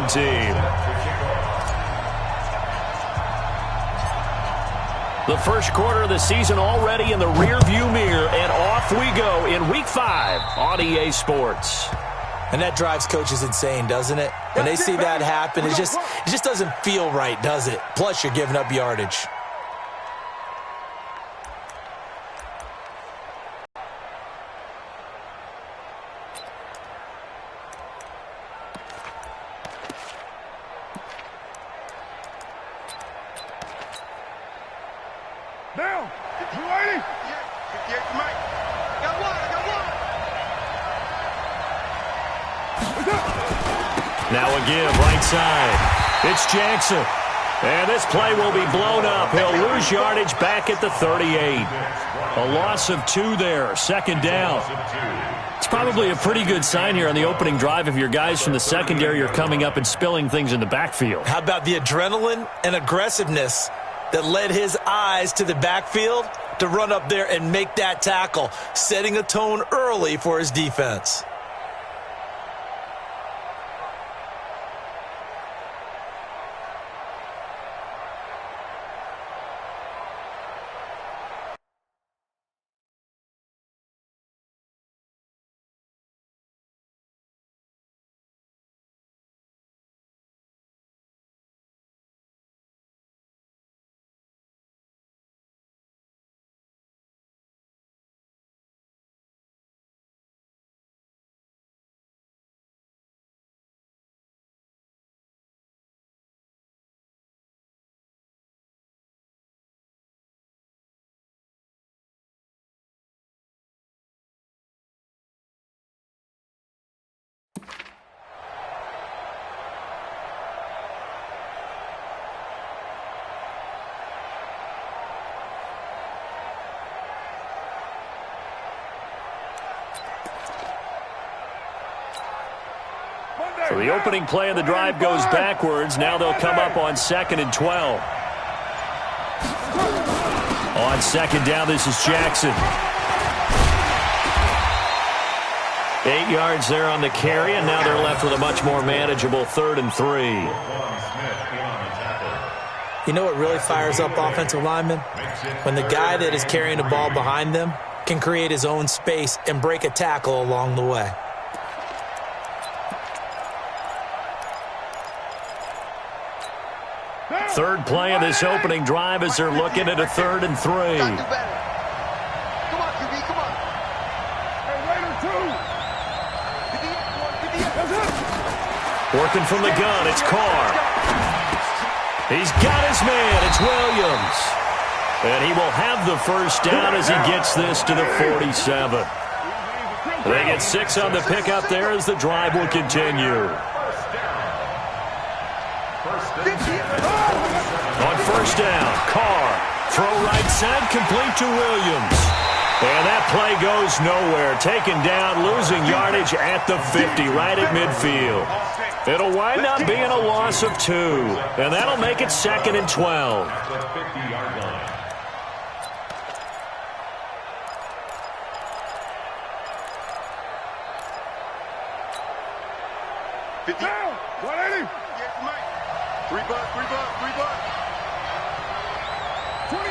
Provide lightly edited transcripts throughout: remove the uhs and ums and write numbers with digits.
home team. The first quarter of the season already in the rearview mirror, and off we go in Week 5 on EA Sports. And that drives coaches insane, doesn't it? When they see that happen, it just doesn't feel right, does it? Plus, you're giving up yardage. Down. 280. 58 to Mike. Got one. Now a give, right side. It's Jackson. And this play will be blown up. He'll lose yardage back at the 38. A loss of 2 there, second down. It's probably a pretty good sign here on the opening drive if your guys from the secondary are coming up and spilling things in the backfield. How about the adrenaline and aggressiveness that led his eyes to the backfield to run up there and make that tackle, setting a tone early for his defense. So the opening play of the drive goes backwards. Now they'll come up on 2nd and 12. On second down, this is Jackson. 8 yards there on the carry, and now they're left with a much more manageable 3rd and 3. You know what really fires up offensive linemen? When the guy that is carrying the ball behind them can create his own space and break a tackle along the way. Third play of this opening drive as they're looking at a 3rd and 3. Come on, QB, come on. Hey, Raider 2. Working from the gun, it's Carr. He's got his man, it's Williams. And he will have the first down as he gets this to the 47. They get 6 on the pickup there as the drive will continue. On first down, Carr, throw right side, complete to Williams. And that play goes nowhere. Taken down, losing yardage at the 50, right at midfield. It'll wind up being a loss of 2, and that'll make it 2nd and 12. Down. 180. 3 bucks. 29.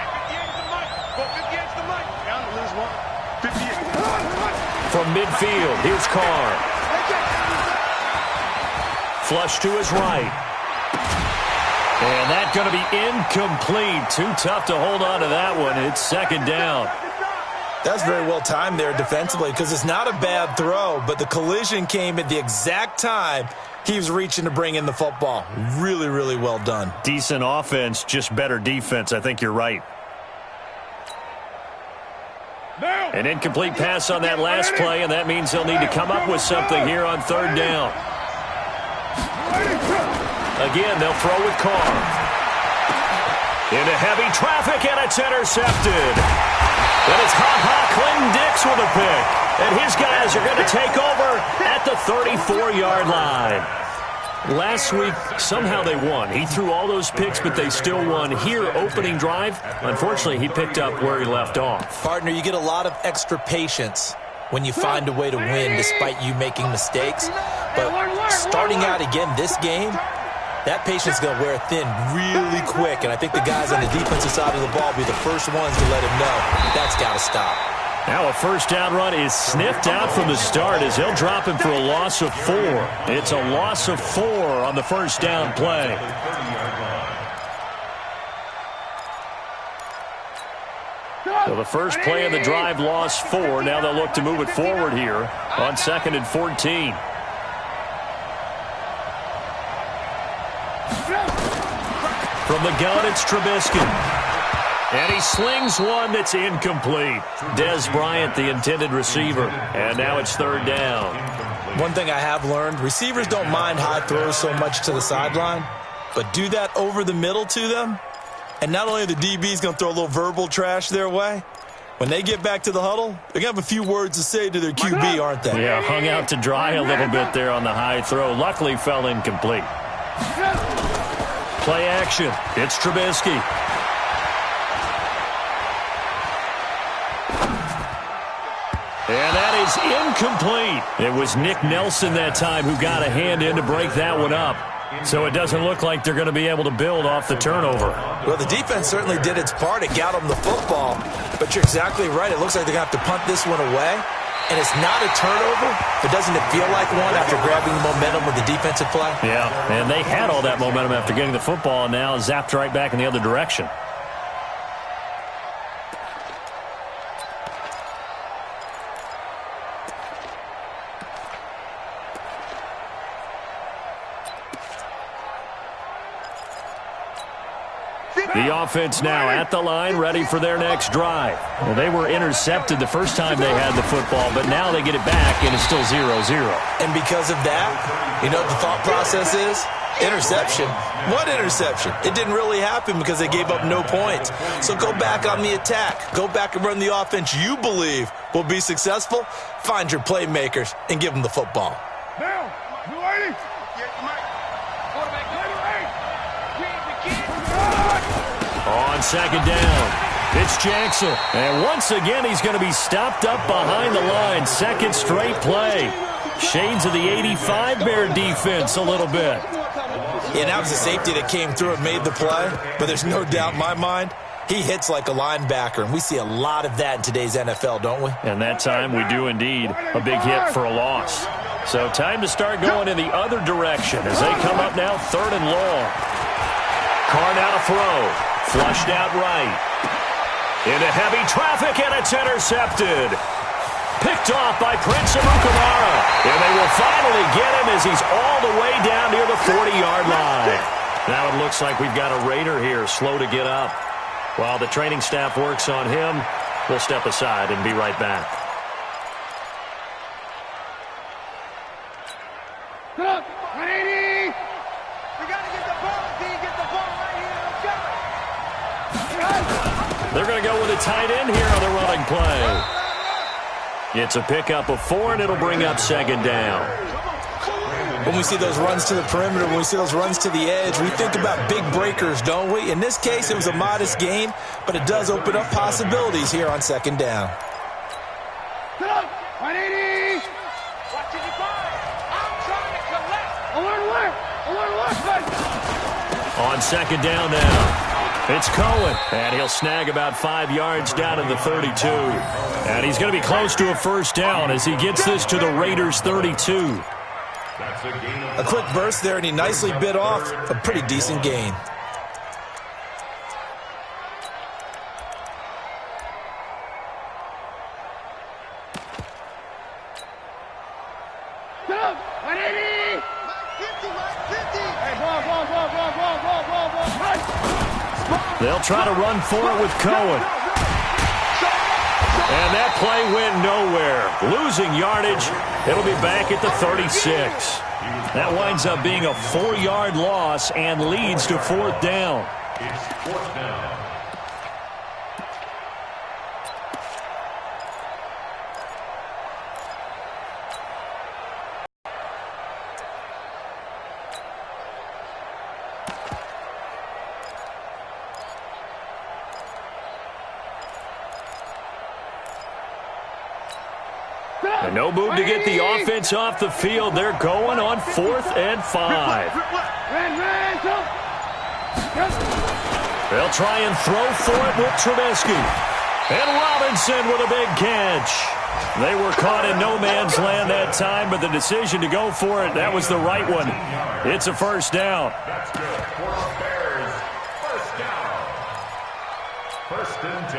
58 to Mike. 58 to Mike. Down to lose 1. 58. From midfield, here's Carr. Flush to his right. And that's going to be incomplete. Too tough to hold on to that one. It's 2nd down. That's very well timed there defensively because it's not a bad throw, but the collision came at the exact time he was reaching to bring in the football. Really, really well done. Decent offense, just better defense. I think you're right. An incomplete pass on that last play, and that means they'll need to come up with something here on 3rd down. Again, they'll throw with Carr. Into heavy traffic, and it's intercepted. And it's Clinton Dix with a pick. And his guys are going to take over at the 34-yard line. Last week, somehow they won. He threw all those picks, but they still won. Here, opening drive, unfortunately, he picked up where he left off. Partner, you get a lot of extra patience when you find a way to win despite you making mistakes. But starting out again this game, that patience is going to wear thin really quick, and I think the guys on the defensive side of the ball will be the first ones to let him know that's got to stop. Now a first down run is sniffed out from the start as he'll drop him for a loss of 4. It's a loss of 4 on the first down play. So the first play of the drive lost 4. Now they'll look to move it forward here on 2nd and 14. From the gun, it's Trubisky. And he slings one that's incomplete. Des Bryant, the intended receiver. And now it's 3rd down. One thing I have learned, receivers don't mind high throws so much to the sideline, but do that over the middle to them, and not only are the DBs going to throw a little verbal trash their way, when they get back to the huddle, they're going to have a few words to say to their QB, aren't they? Yeah, hung out to dry a little bit there on the high throw. Luckily fell incomplete. Play action. It's Trubisky. And that is incomplete. It was Nick Nelson that time who got a hand in to break that one up. So it doesn't look like they're going to be able to build off the turnover. Well, the defense certainly did its part. It got them the football. But you're exactly right. It looks like they're going to have to punt this one away. And it's not a turnover, but doesn't it feel like one after grabbing the momentum with the defensive play? Yeah, and they had all that momentum after getting the football and now zapped right back in the other direction. The offense now at the line, ready for their next drive. Well, they were intercepted the first time they had the football, but now they get it back, and it's still 0-0. And because of that, you know what the thought process is? Interception. What interception? It didn't really happen because they gave up no points. So go back on the attack. Go back and run the offense you believe will be successful. Find your playmakers and give them the football. Now, you ready? On 2nd down, it's Jackson. And once again, he's going to be stopped up behind the line. 2nd straight play. Shades of the 85 Bear defense a little bit. Yeah, that was a safety that came through and made the play. But there's no doubt in my mind, he hits like a linebacker. And we see a lot of that in today's NFL, don't we? And that time we do indeed. A big hit for a loss. So time to start going in the other direction as they come up now 3rd and long. Carr now to throw. Flushed out right. Into heavy traffic, and it's intercepted. Picked off by Prince Amukamara. And they will finally get him as he's all the way down near the 40-yard line. Now it looks like we've got a Raider here, slow to get up. While the training staff works on him, we'll step aside and be right back. Good up, 180. We got to get the ball, D. Get the ball right here. Let's go. They're going to go with a tight end here on the running play. It's a pickup of 4, and it'll bring up 2nd down. When we see those runs to the perimeter, when we see those runs to the edge, we think about big breakers, don't we? In this case, it was a modest gain, but it does open up possibilities here on 2nd down. Good up, 180. Watching you find. I'm trying to collect. Alert. On 2nd down now. It's Cohen, and he'll snag about 5 yards down in the 32. And he's going to be close to a first down as he gets this to the Raiders' 32. A quick burst there, and he nicely bit off a pretty decent gain. Go, 180. 50. Hey, ball. They'll try to run for it with Cohen. And that play went nowhere. Losing yardage. It'll be back at the 36. That winds up being a 4-yard loss and leads to 4th down. It's 4th down. And no move to get the offense off the field. They're going on 4th and 5. They'll try and throw for it with Trubisky. And Robinson with a big catch. They were caught in no man's land that time, but the decision to go for it, that was the right one. It's a first down.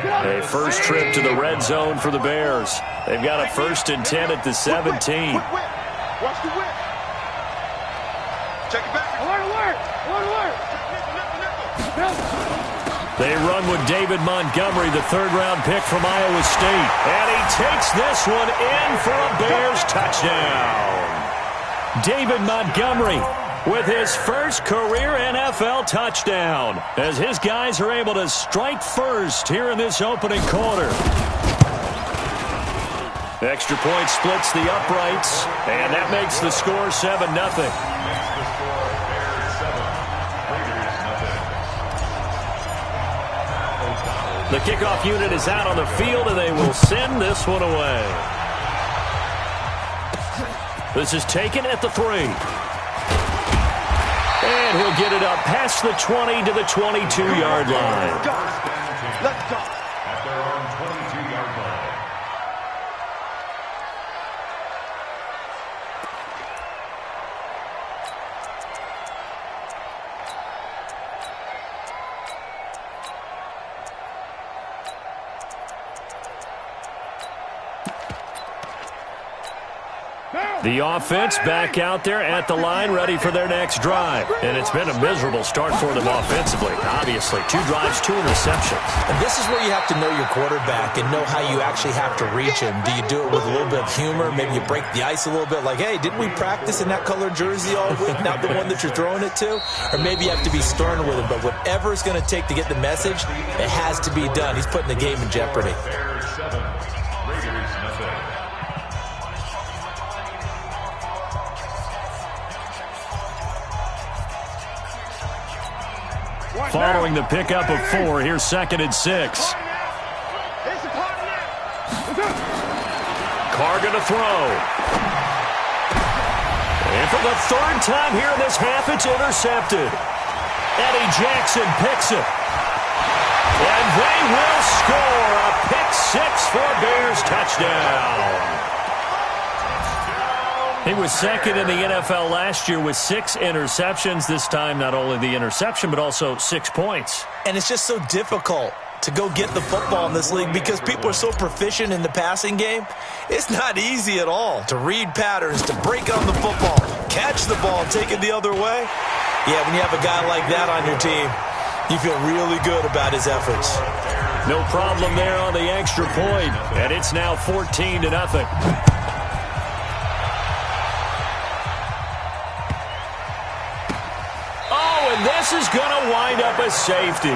A first trip to the red zone for the Bears. They've got a 1st and 10 at the 17. Watch the whip. Check it back. Alert. They run with David Montgomery, the 3rd-round pick from Iowa State. And he takes this one in for a Bears touchdown. David Montgomery with his first career NFL touchdown, as his guys are able to strike first here in this opening quarter. Extra point splits the uprights, and that makes the score 7-0. The kickoff unit is out on the field, and they will send this one away. This is taken at the 3. And he'll get it up past the 20 to the 22-yard line. Let's go. At their own 22-yard line. The offense back out there at the line, ready for their next drive. And it's been a miserable start for them offensively. Obviously, 2 drives, 2 interceptions. And this is where you have to know your quarterback and know how you actually have to reach him. Do you do it with a little bit of humor? Maybe you break the ice a little bit, like, hey, didn't we practice in that colored jersey all week, not the one that you're throwing it to? Or maybe you have to be stern with him. But whatever it's going to take to get the message, it has to be done. He's putting the game in jeopardy. Bears 7, Raiders nothing. Following the pickup of 4, here's 2nd and 6. Carr going to throw. And for the 3rd time here in this half, it's intercepted. Eddie Jackson picks it. And they will score a pick 6 for a Bears touchdown. He was 2nd in the NFL last year with 6 interceptions. This time, not only the interception, but also 6 points. And it's just so difficult to go get the football in this league because people are so proficient in the passing game. It's not easy at all to read patterns, to break on the football, catch the ball, and take it the other way. Yeah, when you have a guy like that on your team, you feel really good about his efforts. No problem there on the extra point, and it's now 14-0. And this is going to wind up a safety.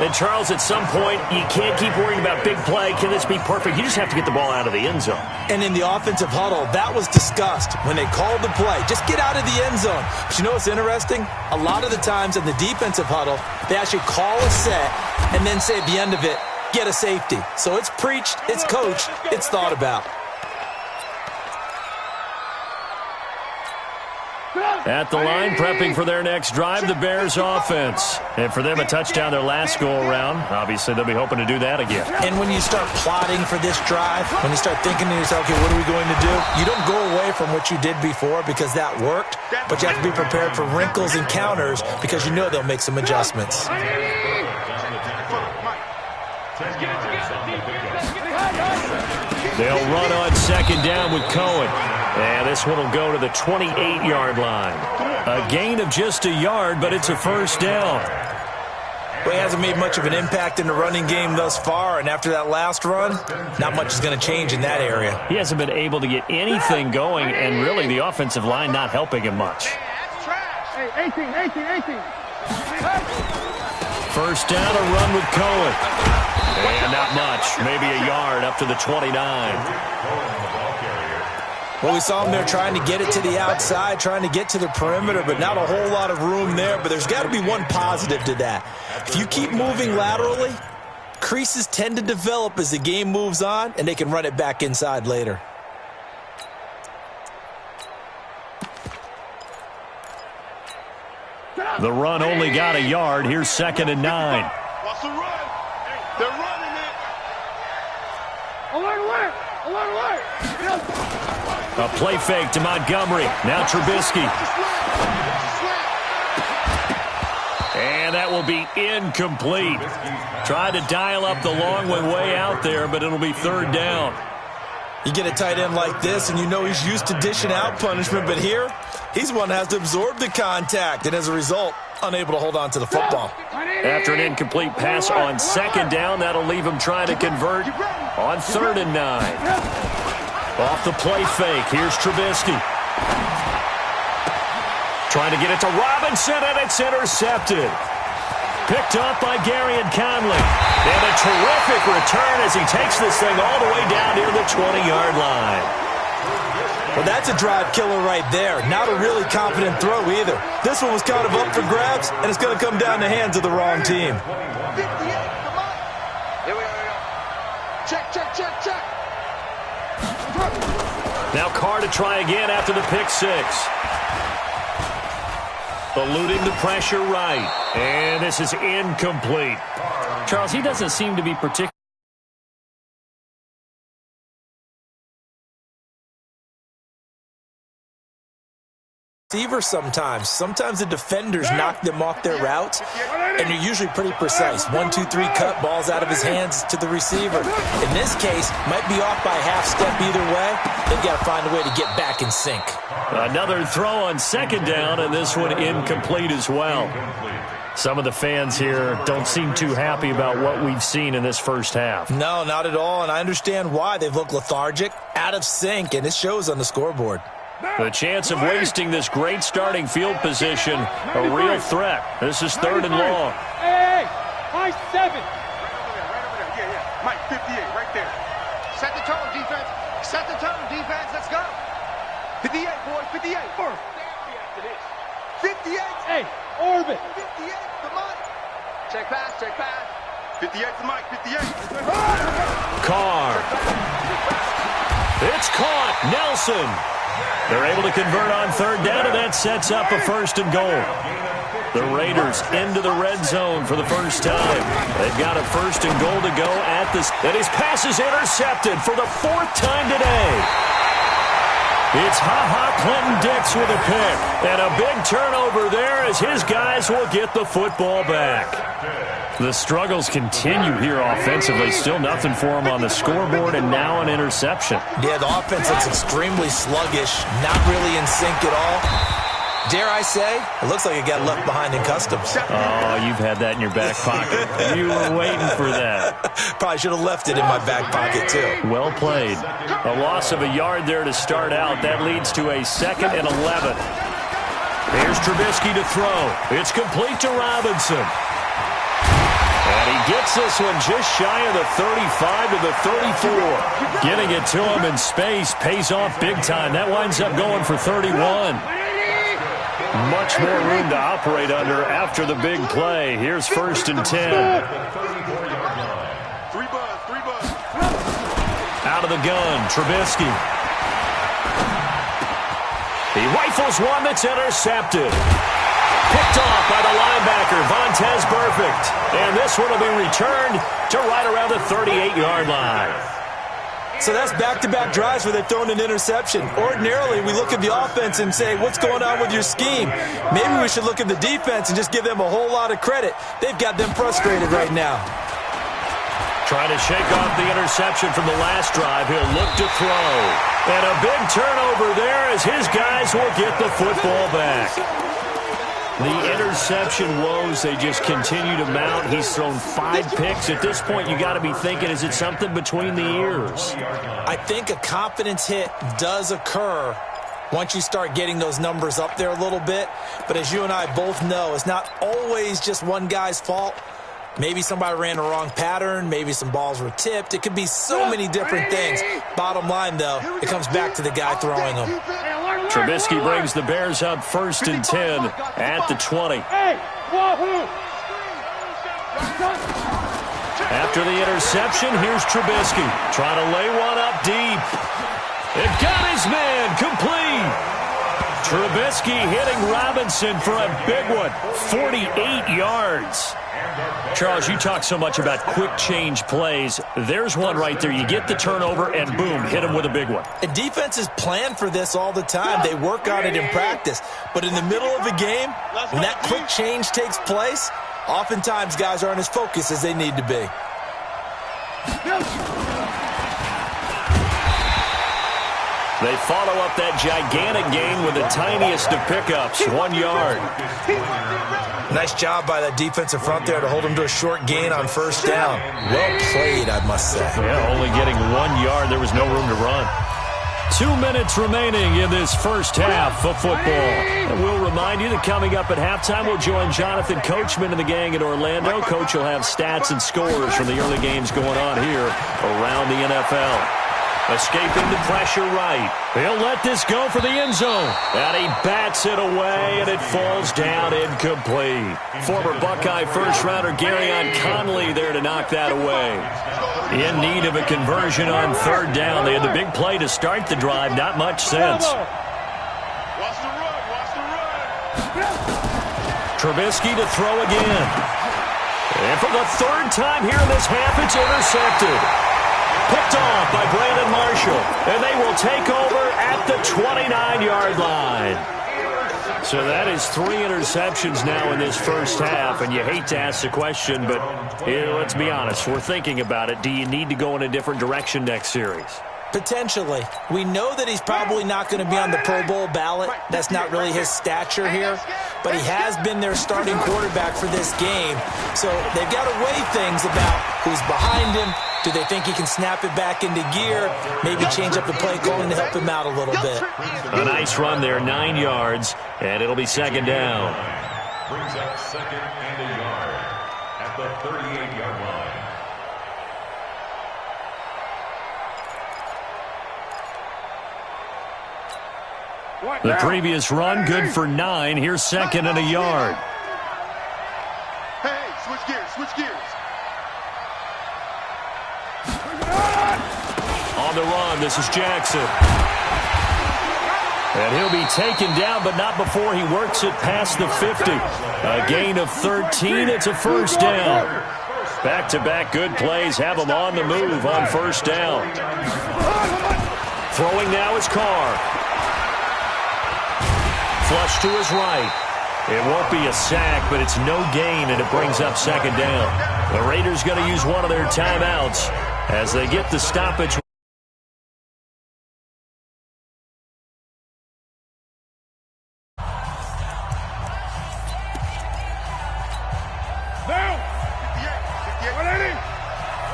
And, Charles, at some point, you can't keep worrying about big play. Can this be perfect? You just have to get the ball out of the end zone. And in the offensive huddle, that was discussed when they called the play. Just get out of the end zone. But you know what's interesting? A lot of the times in the defensive huddle, they actually call a set and then say at the end of it, get a safety. So it's preached, it's coached, it's thought about. At the line, prepping for their next drive, the Bears offense. And for them, a touchdown their last go-around. Obviously, they'll be hoping to do that again. And when you start plotting for this drive, when you start thinking to yourself, okay, what are we going to do? You don't go away from what you did before because that worked, but you have to be prepared for wrinkles and counters because you know they'll make some adjustments. They'll run on 2nd down with Cohen. And this one will go to the 28-yard line. A gain of just a yard, but it's a first down. Well, he hasn't made much of an impact in the running game thus far, and after that last run, not much is going to change in that area. He hasn't been able to get anything going, and really the offensive line not helping him much. Hey, 18. First down, a run with Cohen. And not much, maybe a yard up to the 29. Well, we saw him there trying to get it to the outside, trying to get to the perimeter, but not a whole lot of room there. But there's got to be one positive to that. If you keep moving laterally, creases tend to develop as the game moves on, and they can run it back inside later. The run only got a yard. Here's 2nd and 9. Watch the run. They're running it. Alert. A play fake to Montgomery. Now Trubisky. And that will be incomplete. Tried to dial up the long one way out there, but it'll be 3rd down. You get a tight end like this, and you know he's used to dishing out punishment, but here, he's one that has to absorb the contact, and as a result, unable to hold on to the football. After an incomplete pass on 2nd down, that'll leave him trying to convert on 3rd and 9. Off the play fake, here's Trubisky. Trying to get it to Robinson, and it's intercepted. Picked up by Gary and Conley. And a terrific return as he takes this thing all the way down near the 20-yard line. Well, that's a drive killer right there. Not a really confident throw either. This one was kind of up for grabs, and it's going to come down the hands of the wrong team. 58, come on. Here we go. Check. Now Carr to try again after the pick 6. Eluding the pressure right. And this is incomplete. Charles, he doesn't seem to be particularly sometimes. Sometimes the defenders knock them off their routes, and they're usually pretty precise. 1, 2, 3 cut, balls out of his hands to the receiver. In this case, might be off by a half step either way. They've got to find a way to get back in sync. Another throw on 2nd down, and this one incomplete as well. Some of the fans here don't seem too happy about what we've seen in this first half. No, not at all, and I understand why. They've looked lethargic, out of sync, and it shows on the scoreboard. The chance of wasting this great starting field position, a real threat. This is 3rd and long. Hey, Mike 7. Right over there. Yeah. Mike 58, right there. Set the tone, defense. Let's go. 58, boys, 58. 58. Hey, orbit. 58, come on. Check pass. 58 to Mike, 58. Carr. It's caught. Nelson. They're able to convert on 3rd down, and that sets up a 1st and goal. The Raiders into the red zone for the first time. They've got a 1st and goal to go at this. And his pass is intercepted for the 4th time today. It's Clinton Dix with a pick. And a big turnover there as his guys will get the football back. The struggles continue here offensively. Still nothing for them on the scoreboard, and now an interception. Yeah, the offense looks extremely sluggish, not really in sync at all. Dare I say, it looks like it got left behind in customs. Oh, you've had that in your back pocket. You were waiting for that. Probably should have left it in my back pocket, too. Well played. A loss of a yard there to start out. That leads to a 2nd and 11. Here's Trubisky to throw. It's complete to Robinson. And he gets this one just shy of the 35 to the 34. Getting it to him in space pays off big time. That winds up going for 31. Much more room to operate under after the big play. Here's 1st and 10. Out of the gun, Trubisky. He rifles one that's intercepted. Picked off by the linebacker, Vontaze Burfict. And this one will be returned to right around the 38-yard line. So that's back-to-back drives where they've thrown an interception. Ordinarily, we look at the offense and say, what's going on with your scheme? Maybe we should look at the defense and just give them a whole lot of credit. They've got them frustrated right now. Trying to shake off the interception from the last drive. He'll look to throw. And a big turnover there as his guys will get the football back. The interception woes, they just continue to mount. He's thrown 5 picks. At this point, you got to be thinking, is it something between the ears? I think a confidence hit does occur once you start getting those numbers up there a little bit. But as you and I both know, it's not always just one guy's fault. Maybe somebody ran the wrong pattern. Maybe some balls were tipped. It could be so many different things. Bottom line, though, it comes back to the guy throwing them. Trubisky brings the Bears up 1st and 10 at the 20. After the interception, here's Trubisky. Trying to lay one up deep. It got his man complete. Trubisky hitting Robinson for a big one, 48 yards. Charles, you talk so much about quick change plays. There's one right there. You get the turnover, and boom, hit him with a big one. And defenses plan for this all the time. They work on it in practice. But in the middle of a game, when that quick change takes place, oftentimes guys aren't as focused as they need to be. They follow up that gigantic gain with the tiniest of pickups, 1 yard. Nice job by that defensive front there to hold him to a short gain on first down. Well played, I must say. Yeah, only getting 1 yard. There was no room to run. 2 minutes remaining in this first half of football. And we'll remind you that coming up at halftime, we'll join Jonathan Coachman and the gang in Orlando. Coach will have stats and scores from the early games going on here around the NFL. Escaping the pressure right. He'll let this go for the end zone. And he bats it away, and it falls down incomplete. Former Buckeye first-rounder Garyon Conley there to knock that away. In need of a conversion on third down. They had the big play to start the drive. Not much sense. Watch the run. Watch the run. Trubisky to throw again. And for the third time here in this half, it's intercepted. Picked off by Brandon Marshall, and they will take over at the 29-yard line. So that is 3 interceptions now in this first half, and you hate to ask the question, but let's be honest, we're thinking about it. Do you need to go in a different direction next series? Potentially. We know that he's probably not going to be on the Pro Bowl ballot. That's not really his stature here. But he has been their starting quarterback for this game. So they've got to weigh things about who's behind him. Do they think he can snap it back into gear? Maybe change up the play calling to help him out a little bit. A nice run there, 9 yards, and it'll be second down. Brings up second and a yard at the 38-yard line. The previous run, good for 9. Here's second and a yard. Hey, switch gears, switch gears. On the run, this is Jackson. And he'll be taken down, but not before he works it past the 50. A gain of 13, it's a first down. Back-to-back good plays have him on the move on first down. Throwing now is Carr. Flush to his right. It won't be a sack, but it's no gain, and it brings up second down. The Raiders going to use one of their timeouts as they get the stoppage. Down. 180.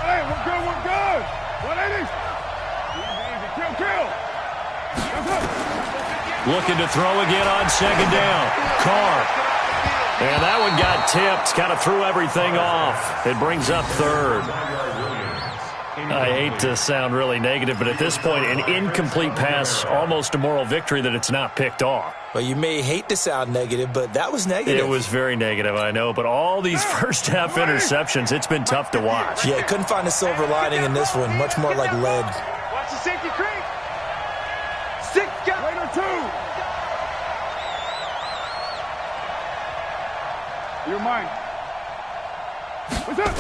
Hey, we're good, we're good. 180. Easy, kill. Looking to throw again on second down. Carr. And that one got tipped. Kind of threw everything off. It brings up third. I hate to sound really negative, but at this point, an incomplete pass, almost a moral victory that it's not picked off. Well, you may hate to sound negative, but that was negative. It was very negative, I know. But all these first-half interceptions, it's been tough to watch. Yeah, couldn't find a silver lining in this one. Much more like lead. Watch the safety creek. 6 got Raider 2. You're mine. What's up?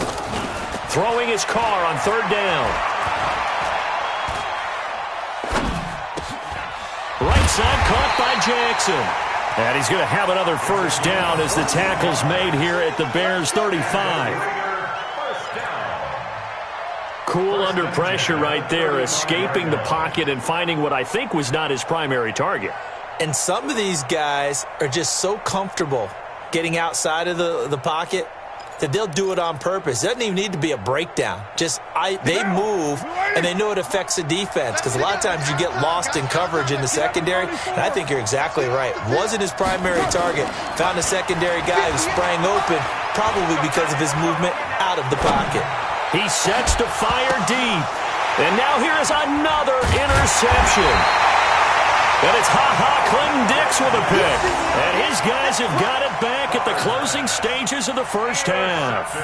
Throwing his Carr on third down. Right side caught by Jackson. And he's going to have another first down as the tackle's made here at the Bears' 35. Cool under pressure right there, escaping the pocket and finding what I think was not his primary target. And some of these guys are just so comfortable getting outside of the pocket that they'll do it on purpose. It doesn't even need to be a breakdown. They move, and they know it affects the defense because a lot of times you get lost in coverage in the secondary, and I think you're exactly right. Wasn't his primary target. Found a secondary guy who sprang open, probably because of his movement out of the pocket. He sets to fire deep. And now here is another interception. And it's Clinton-Dix with a pick. And his guys have got it back at the closing stages of the first half.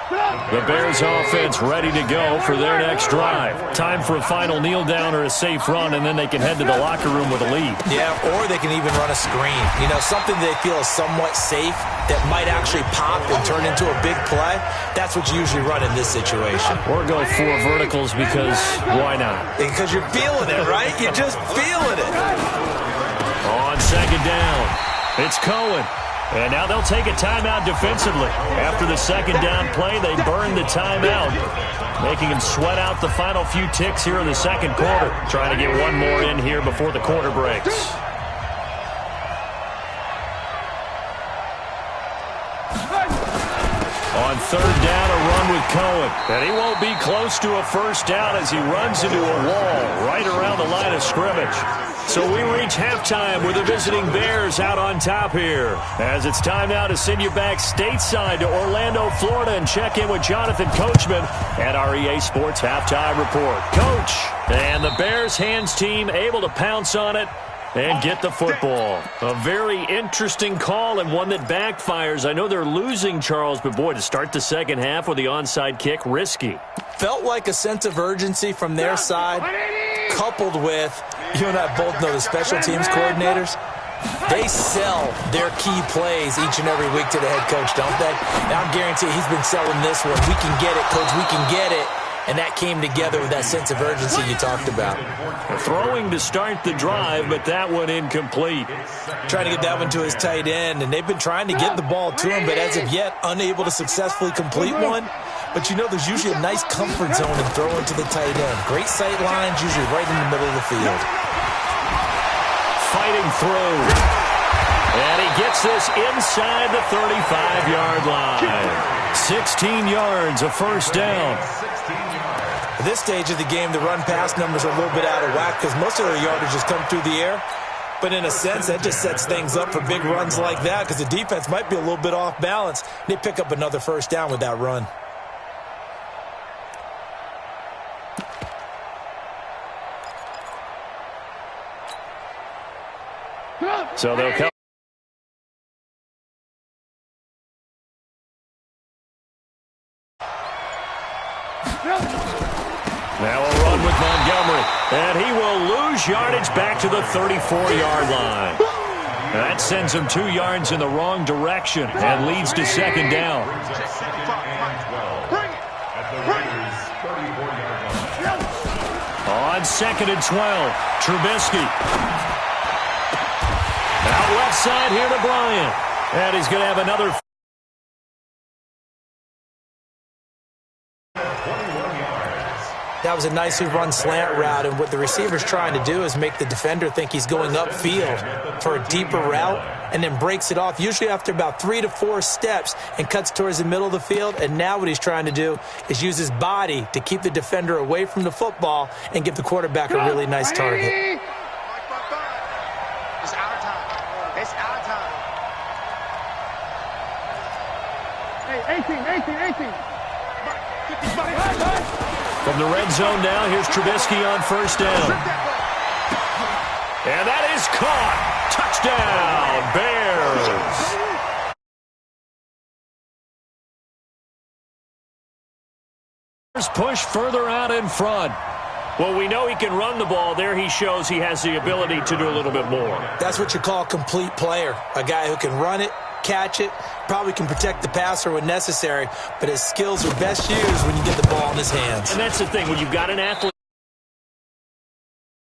The Bears offense ready to go for their next drive. Time for a final kneel down or a safe run, and then they can head to the locker room with a lead. Yeah, or they can even run a screen. You know, something they feel is somewhat safe that might actually pop and turn into a big play. That's what you usually run in this situation. Or go 4 verticals because why not? Because you're feeling it, right? You're just feeling it. On second down, it's Cohen. And now they'll take a timeout defensively. After the second down play, they burn the timeout, making him sweat out the final few ticks here in the second quarter. Trying to get one more in here before the quarter breaks. On third down, a run with Cohen. And he won't be close to a first down as he runs into a wall right around the line of scrimmage. So we reach halftime with the visiting Bears out on top here. As it's time now to send you back stateside to Orlando, Florida, and check in with Jonathan Coachman at our EA Sports Halftime Report. Coach, and the Bears hands team able to pounce on it and get the football. A very interesting call and one that backfires. I know they're losing, Charles, but boy, to start the second half with the onside kick, risky. Felt like a sense of urgency from their side, coupled with, you and I both know the special teams coordinators, they sell their key plays each and every week to the head coach, don't they? And I'm guaranteeing he's been selling this one. We can get it, coach, we can get it. And that came together with that sense of urgency you talked about. Throwing to start the drive, but that one incomplete. Trying to get that one to his tight end, and they've been trying to get the ball to him, but as of yet, unable to successfully complete one. But you know there's usually a nice comfort zone in throwing to the tight end. Great sight lines, usually right in the middle of the field. Fighting through. And he gets this inside the 35-yard line. 16 yards, a first down. At this stage of the game, the run-pass numbers are a little bit out of whack because most of their yardage has come through the air. But in a sense, that just sets things up for big runs like that because the defense might be a little bit off balance. They pick up another first down with that run. So they'll come. Now a run with Montgomery, and he will lose yardage back to the 34-yard line. That sends him 2 yards in the wrong direction and leads to second down. On second and 12, Trubisky. Out left side here to Bryant, and he's going to have another. That was a nicely run slant route, and what the receiver's trying to do is make the defender think he's going upfield for a deeper route and then breaks it off, usually after about 3 to 4 steps, and cuts towards the middle of the field. And now what he's trying to do is use his body to keep the defender away from the football and give the quarterback a really nice target. It's our time. It's our time. Hey, 18. From the red zone now, here's Trubisky on first down. And that is caught. Touchdown, Bears. Push further out in front. Well, we know he can run the ball. There he shows he has the ability to do a little bit more. That's what you call a complete player. A guy who can run it, catch it, probably can protect the passer when necessary, but his skills are best used when you get the ball in his hands. And that's the thing, when you've got an athlete